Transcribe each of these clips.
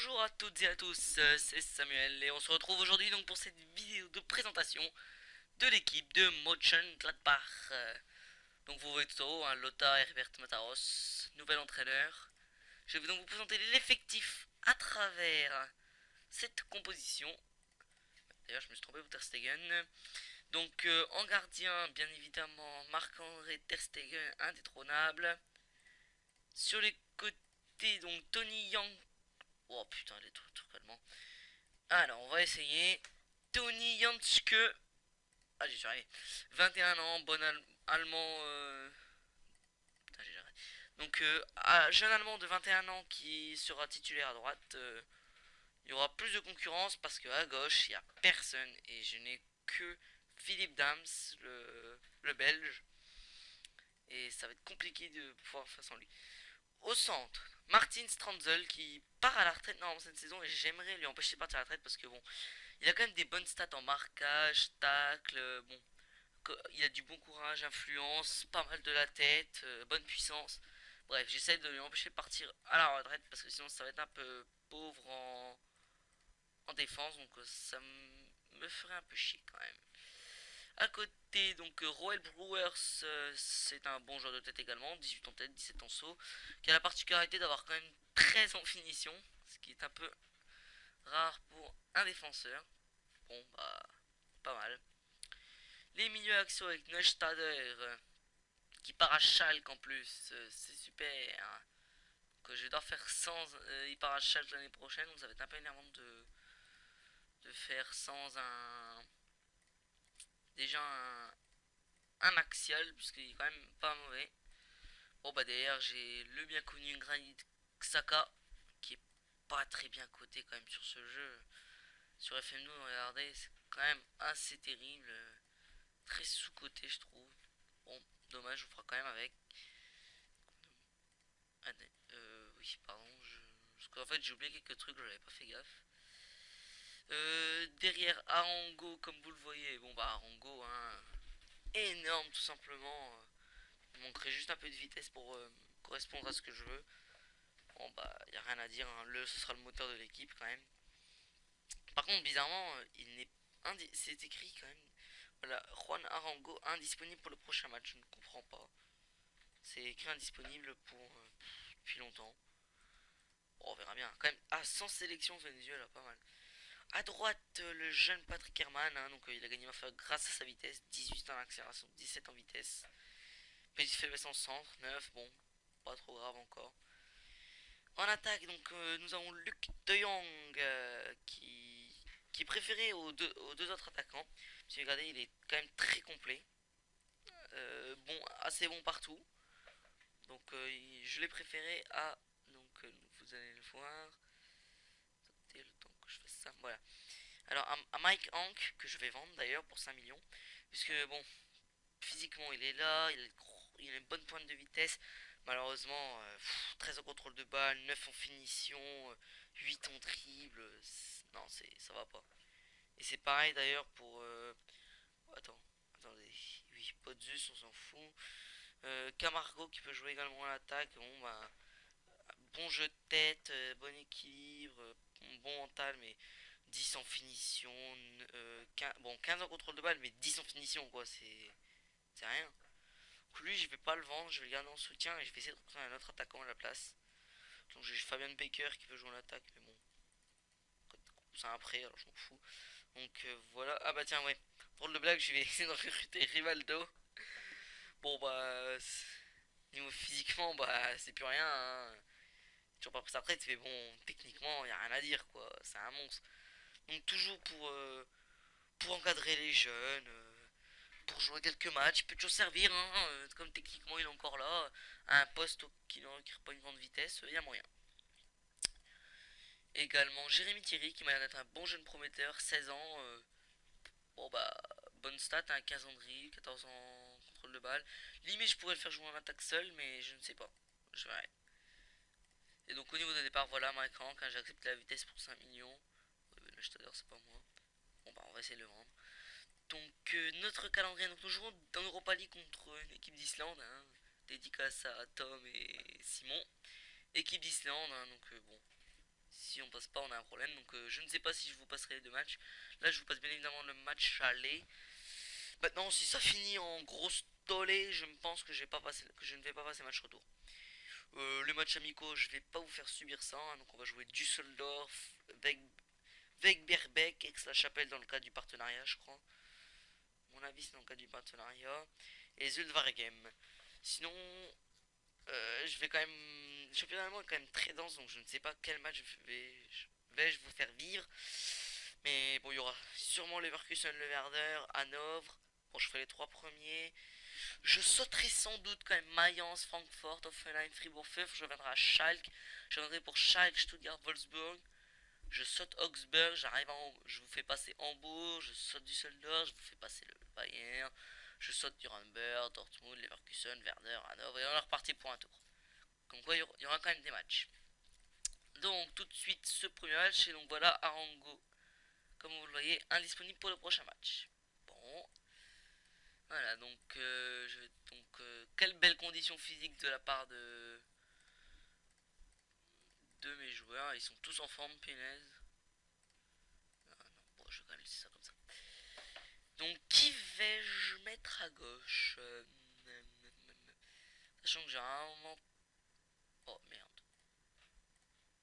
Bonjour à toutes et à tous, c'est Samuel et on se retrouve aujourd'hui donc pour cette vidéo de présentation de l'équipe de Mönchengladbach. Donc vous voyez tout en haut, Lothar Herbert Mataros, nouvel entraîneur. Je vais donc vous présenter l'effectif à travers cette composition. D'ailleurs je me suis trompé pour Ter Stegen. Donc en gardien bien évidemment Marc-André Ter Stegen indétrônable. Sur les côtés donc Tony Young. Oh putain les trucs allemands. Alors, on va essayer. Tony Janske. Ah, j'ai jamais. 21 ans, bon allemand. Putain, j'ai jamais. Donc, jeune allemand de 21 ans qui sera titulaire à droite. Il y aura plus de concurrence parce qu'à gauche, il n'y a personne. Et je n'ai que Philippe Dams, le belge. Et ça va être compliqué de pouvoir faire sans lui. Au centre, Martin Stranzel qui part à la retraite normalement cette saison. Et j'aimerais lui empêcher de partir à la retraite parce que bon, il a quand même des bonnes stats en marquage, tacle, bon, il a du bon courage, influence, pas mal de la tête, bonne puissance. Bref, j'essaie de lui empêcher de partir à la retraite parce que sinon ça va être un peu pauvre en défense, donc ça me ferait un peu chier quand même. À côté, donc Roel Brewers, c'est un bon joueur de tête également, 18 en tête, 17 en saut, qui a la particularité d'avoir quand même 13 en finition, ce qui est un peu rare pour un défenseur. Bon, bah, pas mal. Les milieux axiaux avec Neustader, qui part à Schalke en plus, c'est super. Que je dois faire sans. Il part à Schalke l'année prochaine, donc ça va être un peu énervant de faire sans un. Déjà un axial, puisqu'il est quand même pas mauvais. Bon, bah derrière, j'ai le bien connu Granit Xhaka, qui est pas très bien coté quand même sur ce jeu. Sur FM2, regardez, c'est quand même assez terrible. Très sous-coté, je trouve. Bon, dommage, on fera quand même avec. Ah, oui, pardon. Parce qu'en fait, j'ai oublié quelques trucs, je n'avais pas fait gaffe. Derrière Arango, comme vous le voyez, bon bah Arango, hein, énorme tout simplement. Il manquerait juste un peu de vitesse pour correspondre à ce que je veux. Bon bah, y a rien à dire, hein. Ce sera le moteur de l'équipe quand même. Par contre, bizarrement, il n'est c'est écrit quand même. Voilà, Juan Arango indisponible pour le prochain match. Je ne comprends pas. C'est écrit indisponible pour depuis longtemps. Bon, on verra bien. Quand même, ah, sans sélection Venezuela, pas mal. À droite, le jeune Patrick Herman, hein, donc il a gagné ma fois grâce à sa vitesse. 18 en accélération, 17 en vitesse. Petite faiblesse en centre, 9, bon, pas trop grave encore. En attaque, donc nous avons Luc De Jong qui est préféré aux deux autres attaquants. Si vous regardez, il est quand même très complet. Bon, assez bon partout. Donc je l'ai préféré à. Donc vous allez le voir. Attendez le temps que je fasse ça. Voilà. Alors à Mike Hank, que je vais vendre d'ailleurs pour 5 millions. Puisque bon, physiquement il est là, il a une bonne pointe de vitesse. Malheureusement, 13 en contrôle de balle, 9 en finition, 8 en dribble. Non, ça va pas. Et c'est pareil d'ailleurs pour. Attends, attendez. Oui, Podzus, on s'en fout. Camargo qui peut jouer également à l'attaque. Bon, bah, bon jeu de tête, bon équilibre, bon mental, mais 10 en finition. 15, bon, 15 en contrôle de balle, mais 10 en finition, quoi. C'est rien. Donc lui, je vais pas le vendre, je vais le garder en soutien et je vais essayer de recruter un autre attaquant à la place. Donc j'ai Fabian Baker qui peut jouer en attaque, mais bon, c'est un prêt, alors je m'en fous. Donc voilà. Ah bah tiens, ouais. Pour le blague, je vais essayer de recruter Rivaldo. Bon bah, niveau physiquement, bah c'est plus rien, hein. Toujours pas pris sa retraite, mais bon, techniquement, y a rien à dire, quoi. C'est un monstre. Donc toujours pour encadrer les jeunes, pour jouer quelques matchs, il peut toujours servir, hein, comme techniquement il est encore là, à un poste qui ne requiert pas une grande vitesse, il y a moyen. Également Jérémy Thierry qui m'a l'air d'être un bon jeune prometteur, 16 ans, bon bah bonne stat, hein, 15 ans de dribble, 14 ans contrôle de balle. Limite je pourrais le faire jouer en attaque seul, mais je ne sais pas. Je verrai. Et donc au niveau des départs, voilà Mike Rank, hein, j'ai accepté la vitesse pour 5 millions. Là je t'adore, c'est pas moi. Bon bah on va essayer de le vendre. Donc notre calendrier, donc nous jouerons dans l'Europa League contre une équipe d'Islande, hein, dédicace à Tom et Simon. Équipe d'Islande, hein, donc bon, si on passe pas, on a un problème. Donc je ne sais pas si je vous passerai les deux matchs. Là, je vous passe bien évidemment le match aller. Maintenant, si ça finit en grosse tollée, je me pense que, que je ne vais pas passer match retour. Les matchs amicaux, je vais pas vous faire subir ça, hein. Donc on va jouer Düsseldorf, Berbeck, Aix-la-Chapelle dans le cadre du partenariat, je crois. Mon avis, c'est dans le cadre du partenariat. Et Zulvargem. Sinon, je vais quand même. Le championnat allemand est quand même très dense, donc je ne sais pas quel match vais-je vous faire vivre. Mais bon, il y aura sûrement Leverkusen, le Werder, Hanovre. Bon, je ferai les trois premiers. Je sauterai sans doute quand même Mayence, Francfort, Offenheim, Fribourg-Feuf. Je reviendrai à Schalke. Je reviendrai pour Schalke, Stuttgart, Wolfsburg. Je saute Augsburg, je vous fais passer Hambourg. Je saute Düsseldorf, je vous fais passer le Bayern. Je saute Nuremberg, Dortmund, Leverkusen, Werder, Hanovre. Et on est reparti pour un tour. Comme quoi, il y aura quand même des matchs. Donc, tout de suite, ce premier match. Et donc voilà, Arango, comme vous le voyez, indisponible pour le prochain match. Bon, voilà, quelle belle condition physique de la part de mes joueurs. Ils sont tous en forme, punaise. Ah non, bon, je vais quand même laisser ça comme ça. Donc, qui vais-je mettre à gauche sachant que j'ai un moment. Oh merde.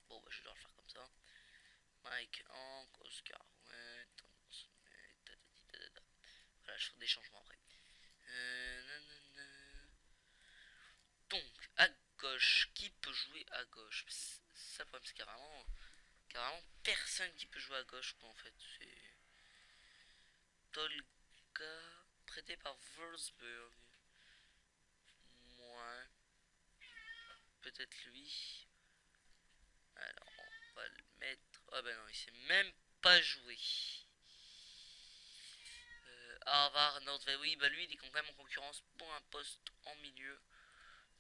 Bon, bah, je dois le faire comme ça. Mike Hank, Oscar, ouais, voilà, je ferai des changements après. Donc, à gauche, qui peut jouer à gauche? Ça, le problème, c'est qu'il y a vraiment personne qui peut jouer à gauche, quoi, en fait. C'est Tolga, prêté par Wolfsburg. Moi, peut-être lui. Alors, on va le mettre. Ah ben non, il sait même pas jouer. Harvard, Nordvey, oui, bah lui, il est quand même en concurrence pour un poste en milieu.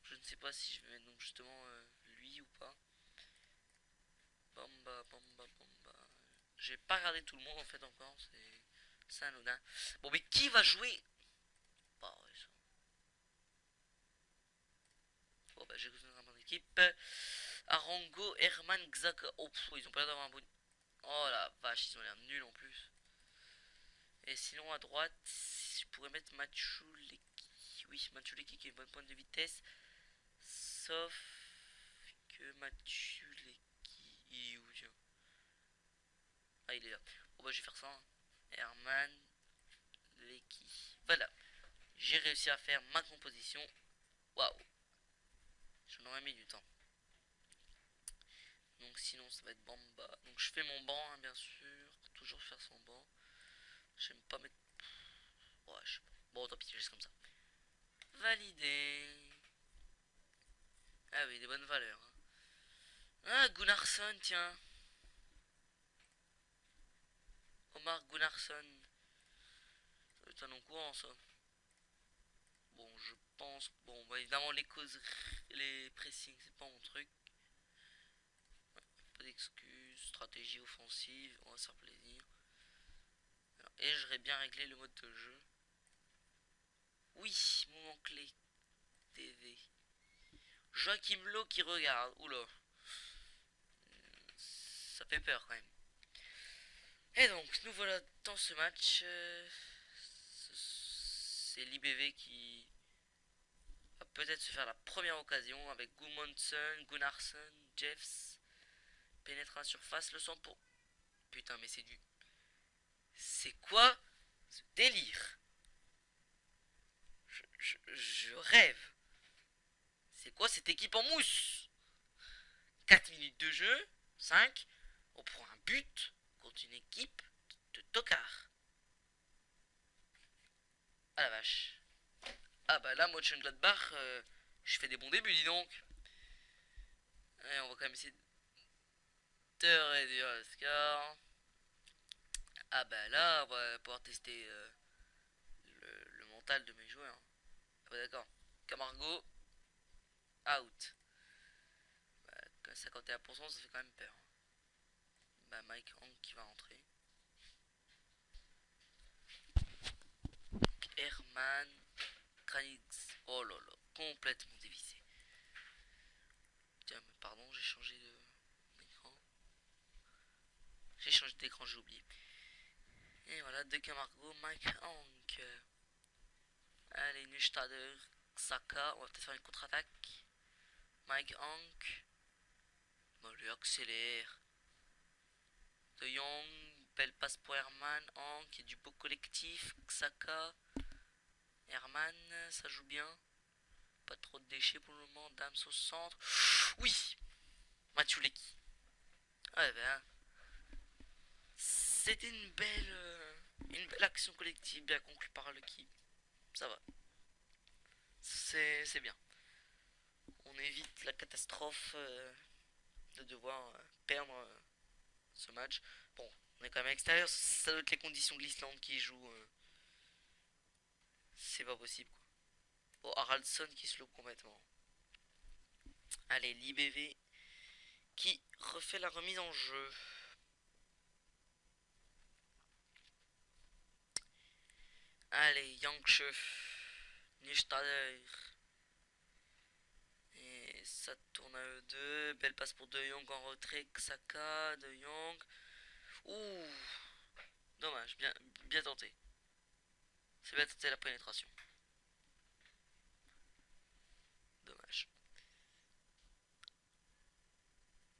Je ne sais pas si je vais mettre donc justement lui ou pas. Bamba, bamba, bamba. J'ai pas regardé tout le monde en fait encore, c'est anodin. Bon, mais qui va jouer? Bah ouais, ça. Bon, bah j'ai besoin d'un équipe. Arango, Herman, Xhaka. Oh, ils ont pas l'air d'avoir un bon. Oh la vache, ils ont l'air nuls en plus. Et sinon, à droite, je pourrais mettre Machuleki. Oui, Machuleki qui est une bonne pointe de vitesse. Sauf que Machuleki. Il est où, tiens? Ah, il est là. Bon, bah, je vais faire ça, hein. Herman Leki. Voilà. J'ai réussi à faire ma composition. Waouh. J'en aurais mis du temps. Donc, sinon, ça va être Bamba. Donc, je fais mon banc, hein, bien sûr. Toujours faire son banc. J'aime pas mettre. Ouais, je sais pas. Bon, tant pis, juste comme ça. Validé. Ah oui, des bonnes valeurs, hein. Ah, Gunnarsson, tiens. Omar Gunnarsson. Ça doit être un nom courant, ça. Bon, je pense. Bon, bah, évidemment, les causes, les pressings, c'est pas mon truc. Ouais, pas d'excuses. Stratégie offensive, on va se faire plaisir. Alors, et j'aurais bien réglé le mode de jeu. Oui, moment clé. TV. Joachim Lowe qui regarde. Oula. Ça fait peur quand même. Et donc, nous voilà dans ce match. C'est l'IBV qui va peut-être se faire la première occasion avec Gudmundsson, Gunnarsson, Jeffs. Pénètre à la surface, le centre pour. Putain, mais c'est du. C'est quoi ce délire? Je rêve. C'est quoi cette équipe en mousse? 4 minutes de jeu, 5. On prend un but contre une équipe de tocards. Ah la vache. Ah bah là, Mönchengladbach, je fais des bons débuts, dis donc. Et on va quand même essayer de réduire le score. Ah bah là, on va pouvoir tester le mental de mes joueurs. Ah bah d'accord. Camargo, out. Bah, 51%, ça fait quand même peur. Bah Mike Hank qui va rentrer. Herman, Kranitz. Oh là là, complètement dévissé. Tiens, mais pardon, j'ai changé d'écran. d'écran, j'ai oublié. Et voilà, De Camargo, Mike Hank. Allez, Nustadter, Xhaka, on va peut-être faire une contre-attaque. Mike Hank. Bon, lui accélère. De Jong, belle passe pour Herman. Hank, il y a du beau collectif. Xhaka. Herman, ça joue bien. Pas trop de déchets pour le moment. Dams au centre. Oui, Mathieu-Lecky. Ouais, ben, c'était une belle action collective bien conclue par Lucky. Ça va. C'est bien. On évite la catastrophe de devoir perdre ce match. Bon, on est quand même à l'extérieur. Ça doit être les conditions de l'Islande qui jouent. C'est pas possible quoi. Oh, Haraldsson qui se loupe complètement. Allez, l'IBV qui refait la remise en jeu. Allez, Yangsche, Nishtader. Et ça tourne à eux deux. Belle passe pour De Jong en retrait. Xhaka, De Jong. Ouh, dommage, bien tenté. C'est bien tenté la pénétration. Dommage.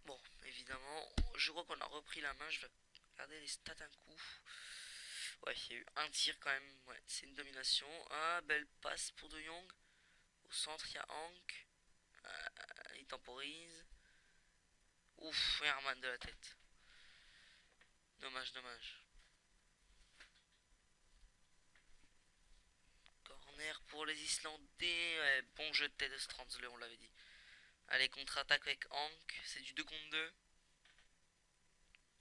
Bon, évidemment, je crois qu'on a repris la main. Je vais regarder les stats un coup. Ouais, il y a eu un tir quand même. Ouais, c'est une domination. Ah, belle passe pour De Jong. Au centre, il y a Hank. Il temporise. Ouf, Herman de la tête. Dommage, dommage. Corner pour les Islandais. Ouais, bon jeu de tête de Strandzle, on l'avait dit. Allez, contre-attaque avec Hank. C'est du 2 contre 2.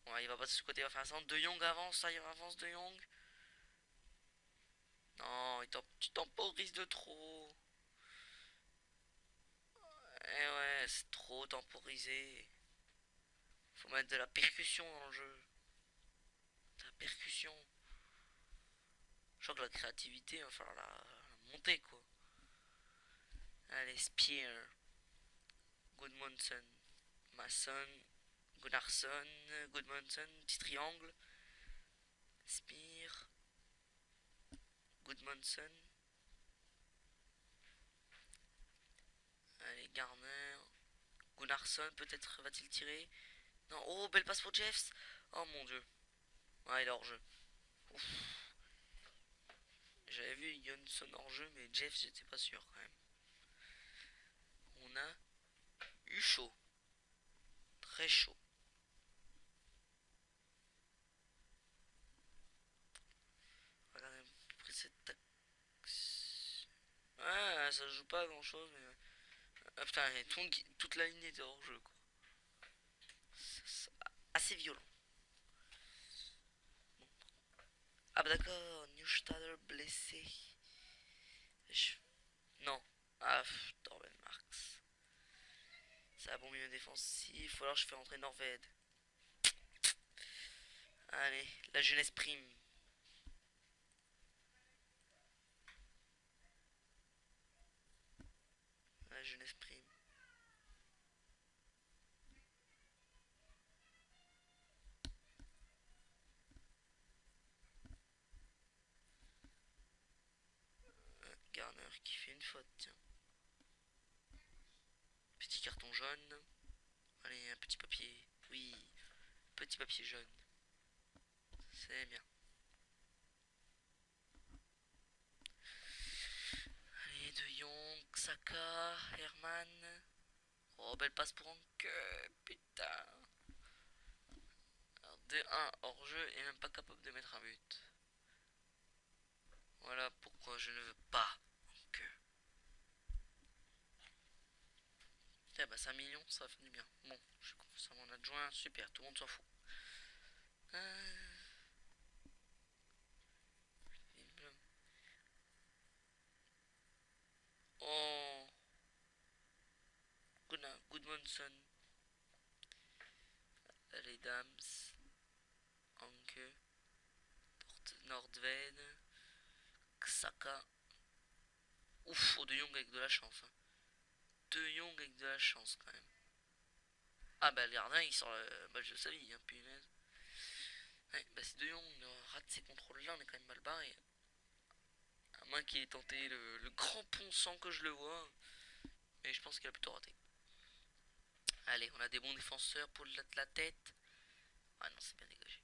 Ouais, il va passer ce côté, il va faire un centre. De Jong avance, ça, il avance De Jong. Non, tu temporises de trop. Eh ouais, c'est trop temporisé. Faut mettre de la percussion dans le jeu. De la percussion. Je crois que la créativité, il va falloir la monter, quoi. Allez, Spear. Goodmanson. Mason. Gunnarsson. Goodmanson. Petit triangle. Spear. Goodmanson. Allez, Garner. Gunnarsson, peut-être va-t-il tirer. Non, oh, belle passe pour Jeffs. Oh mon dieu. Ah, il est hors jeu. Ouf. J'avais vu Johnson hors jeu, mais Jeff, j'étais pas sûr quand même. On a eu chaud. Très chaud. Regardez après cette ouais, ça joue pas grand chose, mais. Ah putain, toute la ligne était hors jeu quoi. C'est assez violent. Bon. Ah bah d'accord, Newstadter blessé. Je... Non. Ah, Torben Marx. C'est un bon milieu défensif. Ou alors je fais rentrer Norvède. Allez, la jeunesse prime. La jeunesse prime. Garner qui fait une faute, tiens. Petit carton jaune. Allez, un petit papier. Oui, petit papier jaune. C'est bien. Allez, De Jong, Xhaka, Herman. Oh, belle passe pour Anke. Putain. Alors, 2-1 hors jeu et même pas capable de mettre un but. Voilà pourquoi je ne veux pas Anke. Tiens, bah 5 millions, ça fait du bien. Bon, je confie à mon adjoint. Super, tout le monde s'en fout. Oh, Goodmanson. Les Dams. Anke. Nordved. Xhaka. Ouf, oh, De Jong avec de la chance. Hein. De Jong avec de la chance quand même. Ah bah le gardien il sort le match de sa vie, hein, punaise. Ouais, bah si De Jong rate ces contrôles-là, on est quand même mal barré. À moins qu'il ait tenté le grand pont sans que je le vois. Mais je pense qu'il a plutôt raté. Allez, on a des bons défenseurs pour la tête. Ah non, c'est bien dégagé.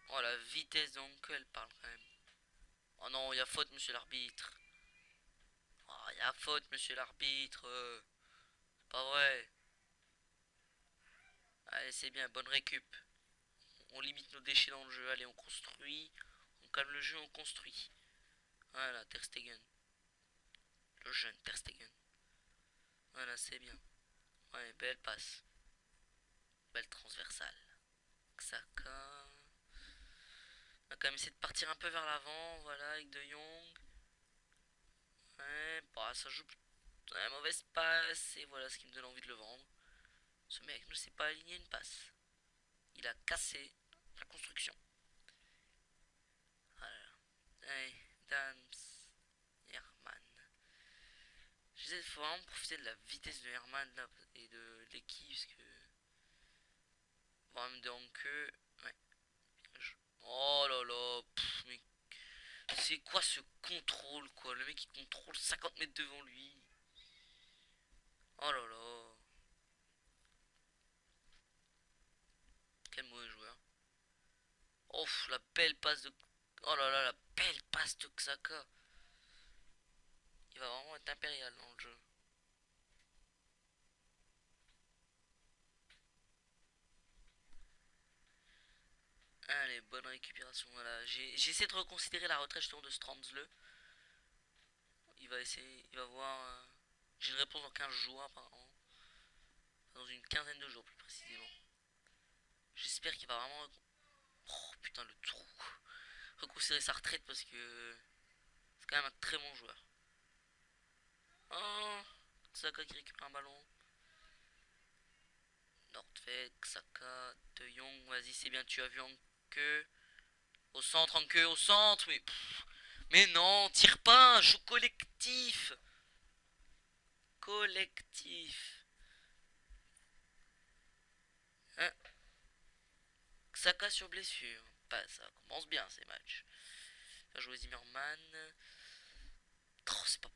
Oh, la vitesse d'Uncle parle quand même. Oh non, il y a faute, monsieur l'arbitre. Oh, il y a faute, monsieur l'arbitre. C'est pas vrai. Allez, c'est bien, bonne récup. On limite nos déchets dans le jeu. Allez, on construit. On calme le jeu, on construit. Voilà, Ter Stegen. Le jeune Ter Stegen. Voilà, c'est bien. Ouais, belle passe. Belle transversale. Xhaka. On va quand même essayer de partir un peu vers l'avant. Voilà, avec De Jong. Ouais, bah, ça joue la mauvaise passe. Et voilà ce qui me donne envie de le vendre. Ce mec ne sait pas aligner une passe. Il a cassé la construction. Voilà. Allez, Dams. Herman. Je faut vraiment profiter de la vitesse de Herman là, et de l'équipe. Parce que. Vraiment de Hanke. Ouais. Oh là là. Mais c'est quoi ce contrôle quoi? Le mec il contrôle 50 mètres devant lui. Oh là là. Quel mauvais joueur. Oh la belle passe de. Oh là là, la belle passe de Xhaka. Il va vraiment être impérial dans le jeu. Allez, bonne récupération. Voilà. J'essaie de reconsidérer la retraite justement de Strandzle. Il va essayer. Il va voir. J'ai une réponse dans 15 jours apparemment. Dans une quinzaine de jours plus précisément. J'espère qu'il va vraiment. Oh putain, le trou. Reconsidérer sa retraite parce que. C'est quand même un très bon joueur. Oh, Saka qui récupère un ballon. Nordved, Saka, De Jong. Vas-y, c'est bien, tu as vu en queue. Au centre, en queue, au centre. Mais non, tire pas, joue collectif. Collectif. Hein, Saka sur blessure. Bah, ça commence bien ces matchs. Faire jouer Zimmerman. Oh, c'est pas.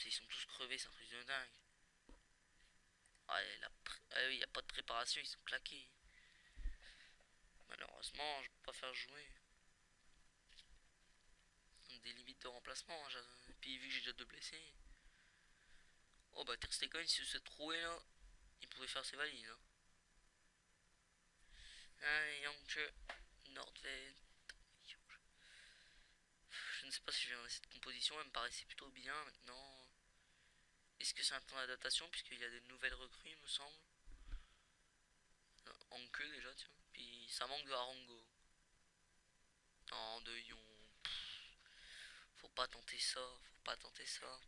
Ils sont tous crevés, c'est un truc de dingue. Ah, oui, y a pas de préparation, ils sont claqués. Malheureusement, je peux pas faire jouer. Donc, des limites de remplacement. Hein, et puis vu que j'ai déjà deux blessés. Oh bah Ter Stegen, si se trouvé là, il pouvait faire ses valises. Hein. Allez, Yankje, Nordved. Je ne sais pas si je vais cette composition, elle me paraissait plutôt bien maintenant. Est-ce que c'est un temps d'adaptation puisqu'il y a des nouvelles recrues, il me semble. En queue déjà, tiens. Puis ça manque de Arango. Non, de Yon. Faut pas tenter ça, faut pas tenter ça.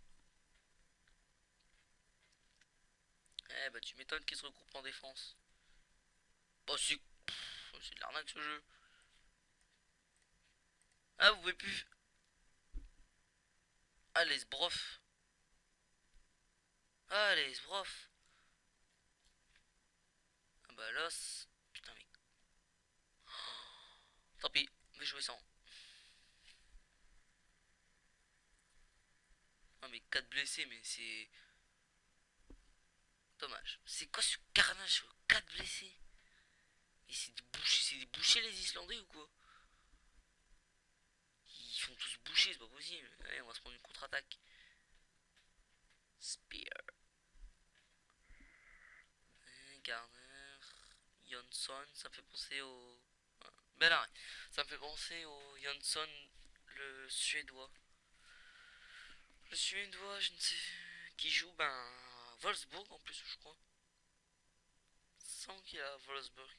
Eh bah tu m'étonnes qu'ils se regroupent en défense. Bah c'est de l'arnaque ce jeu. Ah vous pouvez plus. Allez Sbrof. Allez Sbrof. Ah bah là. Putain mais. Tant pis, je vais jouer sans. Ah mais 4 blessés mais c'est. Dommage. C'est quoi ce carnage? 4 blessés. Et c'est des bouchers les Islandais ou quoi? Ils font tous boucher, c'est pas possible. Allez, on va se prendre une contre-attaque. Spear. Garner. Jonsson, ça me fait penser au. Ben là, ça me fait penser au Jonsson, le suédois. Le suédois, je ne sais. Qui joue ben, à Wolfsburg en plus, je crois. Sans qu'il a à Wolfsburg.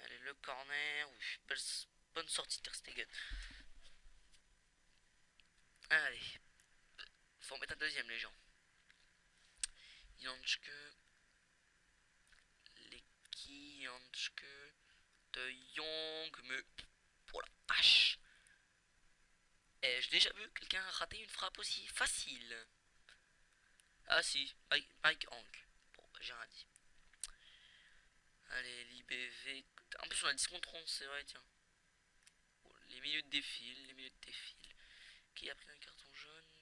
Allez, le corner. Oui, bonne sortie de Ter Stegen. Allez, faut en mettre un deuxième, les gens. Janske. Leki, Janske. De Jong. Mais. Pour la vache. Ai-je déjà vu quelqu'un rater une frappe aussi facile? Ah si, Mike Hank. Bon, bah, j'ai rien dit. Allez, BV. En plus, on a 10 contre 11, c'est vrai, tiens. Bon, les minutes défilent, les minutes défilent. Qui a pris un carton jaune?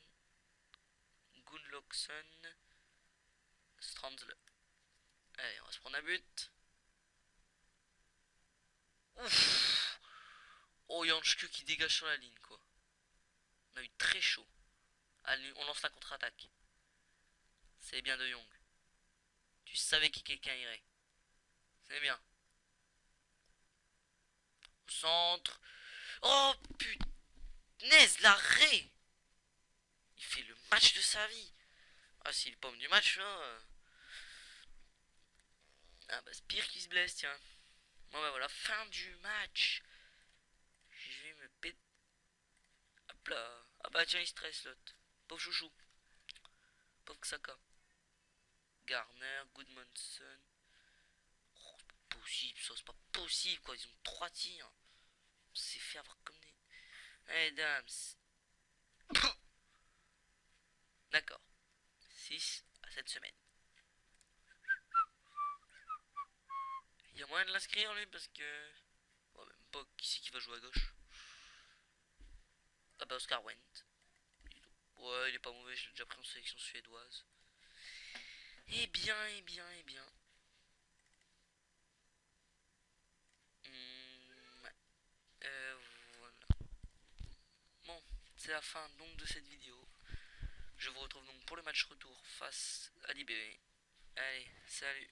Gunlockson. Strandzle. Allez, on va se prendre un but. Ouf. Oh, Yanchku qui dégage sur la ligne, quoi. On a eu très chaud. Allez, on lance la contre-attaque. C'est bien de Jong. Tu savais que quelqu'un irait. C'est bien. Au centre. Oh punaise, l'arrêt. Il fait le match de sa vie. Ah, c'est le pomme du match, là. Ah bah, Spire qui se blesse, tiens. Bon bah voilà, fin du match. Je vais me péter. Hop là. Ah bah tiens, il stresse l'autre. Pauvre chouchou. Pauvre Xhaka. Garner, Goodmanson. Oh, c'est pas possible ça, c'est pas possible quoi. Ils ont 3 tirs. On s'est fait avoir comme des. Hey Dams. D'accord. 6 à cette semaine. Il y a moyen de l'inscrire lui parce que. Oh, même pas. Qui c'est qui va jouer à gauche? Ah bah Oscar Wendt. Ouais, il est pas mauvais, je l'ai déjà pris en sélection suédoise. Eh bien, eh bien, eh bien. Ouais. Voilà. Bon, c'est la fin donc de cette vidéo. Je vous retrouve donc pour le match retour face à l'IBV. Allez, salut.